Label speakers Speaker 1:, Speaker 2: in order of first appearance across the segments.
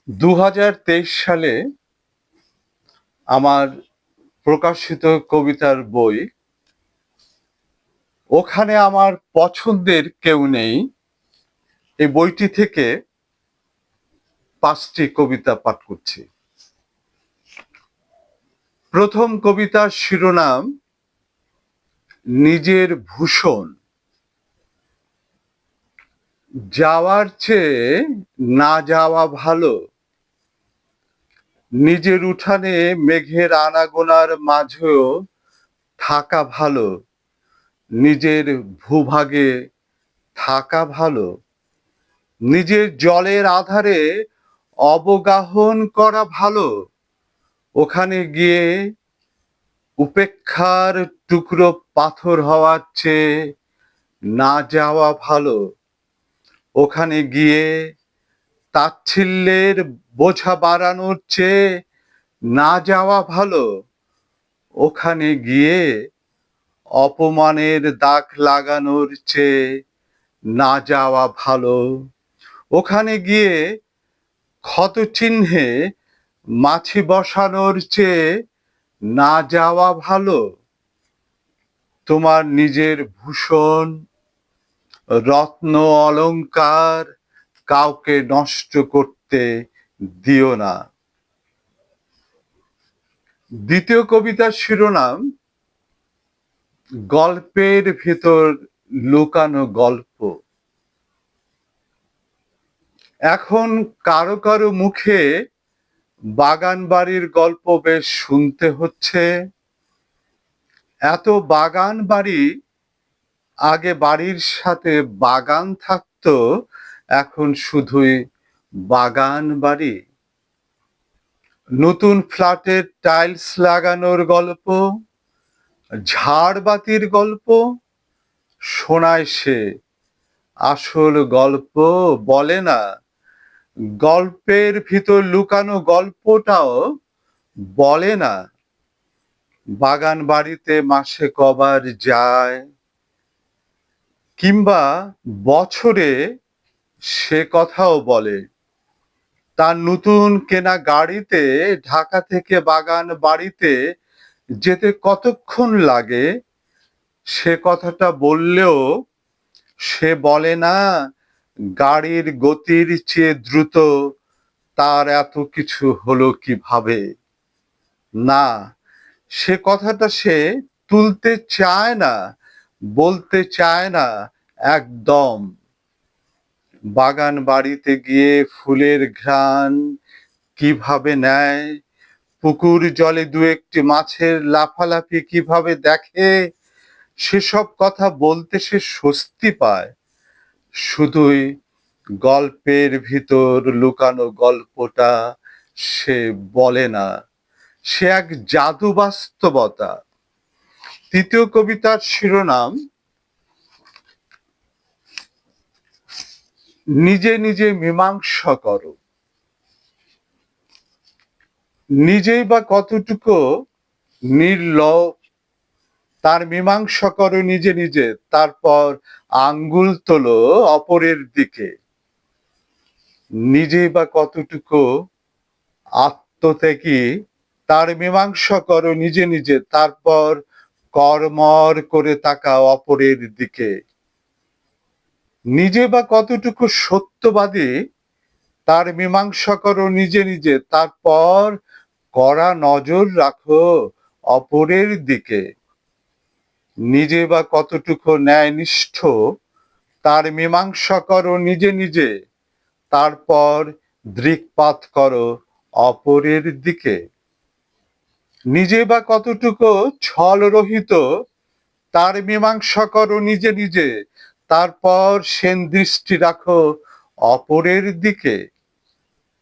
Speaker 1: 2023 সালে আমার প্রকাশিত কবিতার বই ওখানে আমার পছন্দের কেউ নেই এই বইটি থেকে 5টি কবিতা পাঠ করছি। প্রথম কবিতার শিরোনাম নিজের ভূষণ। যাওয়ার চেয়ে না যাওয়া ভালো, নিজের উঠানে মেঘের আনাগোনার মাঝেও থাকা ভালো, নিজের ভূভাগে থাকা ভালো, নিজের জলের আধারে অবগাহন করা ভালো, ওখানে গিয়ে উপেক্ষার টুকরো পাথর হওয়ার চেয়ে না যাওয়া ভালো, ওখানে গিয়ে তাচ্ছিল্যের বোঝা বাড়ানোর চেয়ে না যাওয়া ভালো, ওখানে গিয়ে অপমানের দাগ লাগানোর চেয়ে না যাওয়া ভালো, ওখানে গিয়ে ক্ষত চিহ্নে মাছি বসানোর চেয়ে না যাওয়া ভালো। তোমার নিজের ভূষণ, রত্ন অলংকার কাউকে নষ্ট করতে দিও না। দ্বিতীয় কবিতার শিরোনাম গল্পের ভেতর লুকানো গল্প। এখন কারো কারো মুখে বাগান বাড়ির গল্প বেশ শুনতে হচ্ছে। এত বাগান বাড়ি, আগে বাড়ির সাথে বাগান থাকতো, এখন শুধুই বাগান বাড়ি। নতুন ফ্ল্যাটের টাইলস লাগানোর গল্প, ঝাড়বাতির গল্প শোনায় সে, আসল গল্প বলে না। গল্পের ভিতর লুকানো গল্পটাও বলে না। বাগান বাড়িতে মাসে কবার যায়, কিংবা বছরে, সে কথাও বলে। তার নতুন কেনা গাড়িতে ঢাকা থেকে বাগান বাড়িতে যেতে কতক্ষণ লাগে, সে কথাটা বললেও সে বলে না গাড়ির গতির চেয়ে দ্রুত তার এত কিছু হলো কিভাবে। না, সে কথাটা সে তুলতে চায় না, বলতে চায় না একদম। বাগান বাড়িতে গিয়ে ফুলের ঘ্রাণ কিভাবে নেয়, পুকুর জলে দু একটি মাছের লাফালাফি কিভাবে দেখে, সেসব কথা বলতে সে স্বস্তি পায়। শুধুই গল্পের ভিতর লুকানো গল্পটা সে বলে না, সে এক জাদু বাস্তবতা। তৃতীয় কবিতার শিরোনাম নিজে নিজে মীমাংসা করো। নিজেই বা কতটুকু নির্লভ, তার মীমাংসা করো নিজে নিজে, তারপর আঙ্গুল তোলো অপরের দিকে। নিজেই বা কতটুকু আত্মত্যাগী, তার মীমাংসা করো নিজে নিজে, তারপর কর্মর করে তাকাও অপরের দিকে। নিজে বা কতটুকু সত্যবাদী, তার মীমাংসা করো নিজে নিজে, তারপর কড়া নজর রাখো অপরের দিকে। নিজে বা কতটুকু ন্যায়নিষ্ঠ, তার মীমাংসা করো নিজে নিজে, তারপর দৃকপাত করো অপরের দিকে। নিজে বা কতটুকু ছল রহিত, তার মীমাংসা করো নিজে নিজে, তারপর সেন দৃষ্টি রাখো অপরের দিকে।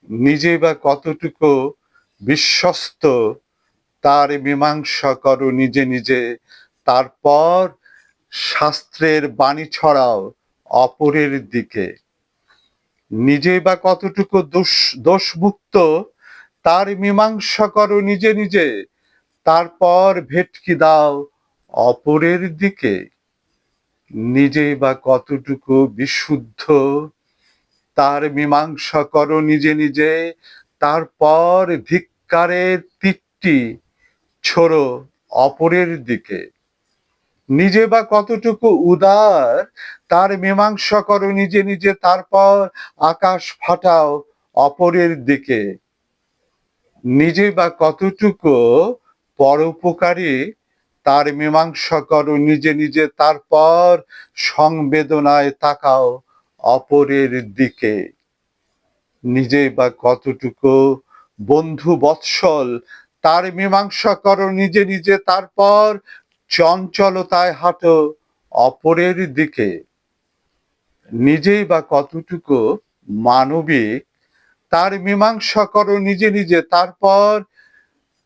Speaker 1: নিজে বা কতটুকু বিশ্বস্ত, তার মীমাংসা করো নিজে নিজে, তারপর শাস্ত্রের বাণী ছড়াও অপরের দিকে। নিজে বা কতটুকু দোষমুক্ত, তার মীমাংসা করো নিজে নিজে, তারপর ভেটকি দাও অপরের দিকে। নিজে বা কতটুকু বিশুদ্ধ, তার মীমাংসা করো নিজে নিজে, তারপর ধিক্কারের তীরটি ছোড়ো অপরের দিকে। নিজে বা কতটুকু উদার, তার মীমাংসা করো নিজে নিজে, তারপর আকাশ ফাটাও অপরের দিকে। নিজে বা কতটুকু পরোপকারী, তার মীমাংসা করো নিজে নিজে, তারপর সংবেদনায় তাকাও অপরের দিকে। নিজে বা কতটুকু বন্ধু বৎসল, তার মীমাংসা করো নিজে নিজে, তারপর চঞ্চলতায় হাঁটো অপরের দিকে। নিজেই বা কতটুকু মানবিক, তার মীমাংসা করো নিজে নিজে, তারপর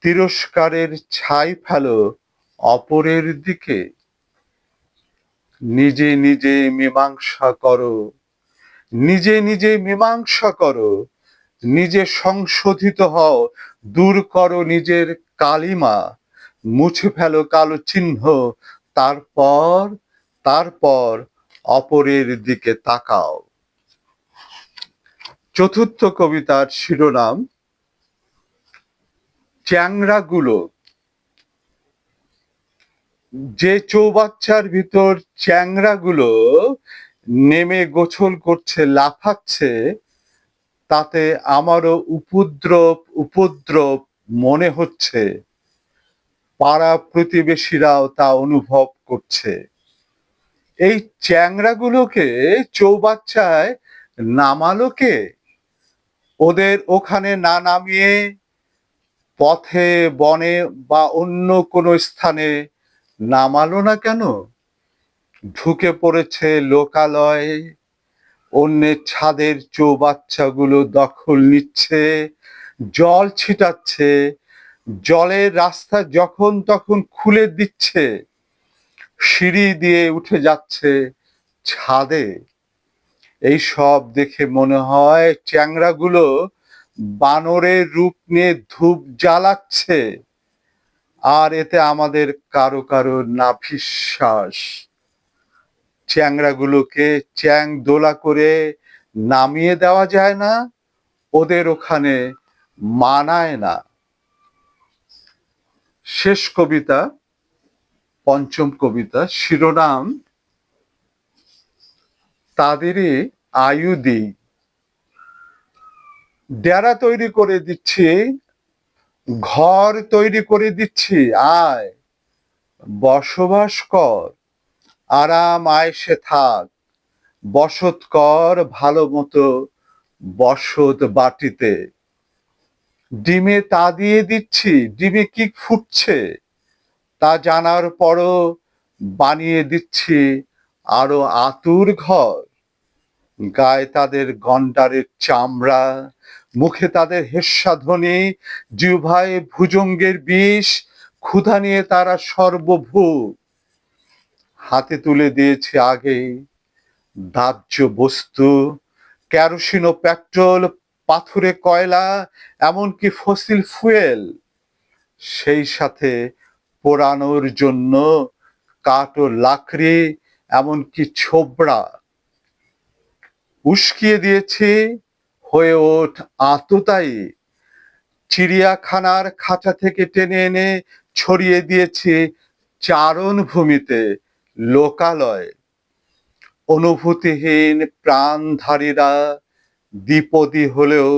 Speaker 1: তিরস্কারের ছাই ফেলো অপরের দিকে। নিজে নিজে মীমাংসা করো, নিজে নিজে মীমাংসা করো, নিজে সংশোধিত হও, দূর করো নিজের কালিমা, মুছে ফেলো কালো চিহ্ন, তারপর তারপর অপরের দিকে তাকাও। চতুর্থ কবিতার শিরোনাম চ্যাংড়াগুলো। যে চৌবাচ্চার ভিতর চ্যাংড়াগুলো নেমে গোছল করছে, লাফাচ্ছে, তাতে আমারও উপদ্রব উপদ্রব মনে হচ্ছে। পাড়া প্রতিবেশীরাও তা অনুভব করছে। এই চ্যাংড়াগুলোকে চৌবাচ্চায় নামালো কে? ওদের ওখানে না নামিয়ে পথে, বনে বা অন্য কোনো স্থানে নামালো না কেন? ঢুকে পড়েছে লোকালয়ে, অন্যের ছাদের চৌবাচ্চাগুলো দখল নিচ্ছে, জল ছিটাচ্ছে, জলের রাস্তা যখন তখন খুলে দিচ্ছে, সিঁড়ি দিয়ে উঠে যাচ্ছে ছাদে। এই সব দেখে মনে হয় চ্যাংড়াগুলো বানরের রূপ নিয়ে ধূপ জ্বালাচ্ছে, আর এতে আমাদের কারো কারো নাভিশ্বাস। চ্যাংড়াগুলোকে চ্যাং দোলা করে নামিয়ে দেওয়া যায় না? ওদের ওখানে মানায় না। শেষ কবিতা, পঞ্চম কবিতা, শিরোনাম তাদেরই আয়ু দিই। ডেরা তৈরি করে দিচ্ছি, ঘর তৈরি করে দিচ্ছি, আয় বসবাস কর, আরাম আয়েসে থাক, বসত কর ভালো মতো বসত বাটিতে। ডিমে তা দিয়ে দিচ্ছি, ডিমে কি ফুটছে তা জানার পরও বানিয়ে দিচ্ছি আরো আতুর ঘর। গায়ে তাদের গন্ডারের চামড়া, মুখে তাদের হেস্যাধ্বনি, জিহ্বায় ভুজঙ্গের বিষ, ক্ষুধা নিয়ে তারা সর্বভূক। হাতে তুলে দিয়েছে আগেই দাহ্য বস্তু, কেরোসিন ও পেট্রোল, পাথুরে কয়লা, এমনকি ফসিল ফুয়েল। সেই সাথে পোড়ানোর জন্য কাঠ ও লাকড়ি, এমনকি ছোবড়া। উস্কিয়ে দিয়েছি হয়ে ওঠ আততায়ী, চিড়িয়াখানার খাঁচা থেকে টেনে এনে ছড়িয়ে দিয়েছি চারণ ভূমিতে, লোকালয়। অনুভূতিহীন প্রাণধারীরা দ্বিপদী হলেও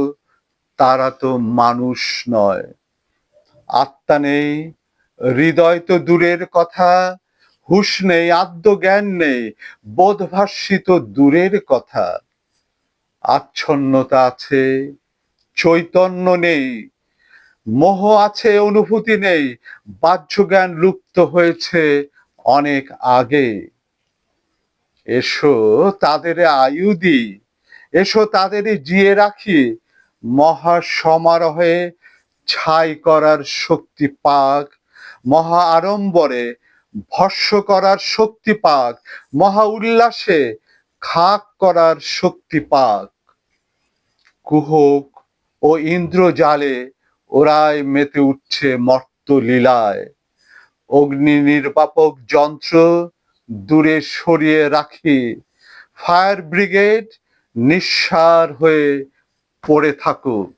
Speaker 1: তারা তো মানুষ নয়। আত্মা নেই, হৃদয় তো দূরের কথা, হুঁশ নেই, আত্মজ্ঞান নেই, বোধভাসিত দূরের কথা। আচ্ছন্নতা আছে, চৈতন্য নেই, মোহ আছে, অনুভূতি নেই, বাহ্য জ্ঞান লুপ্ত হয়েছে অনেক আগে। এসো তাদের আয়ু দিই, এসো তাদেরই জিয়ে রাখি, মহা সমারোহে ছাই করার শক্তি পাক, মহা আড়ম্বরে ভস্য করার শক্তি পাক, মহা উল্লাসে খাক করার শক্তি পাক। কুহক ও ইন্দ্রজালে ওরাই মেতে উঠছে মর্ত লীলায়। অগ্নি নির্বাপক যন্ত্র দূরে সরিয়ে রাখি, ফায়ার ব্রিগেড নিঃসার হয়ে পড়ে থাকুক।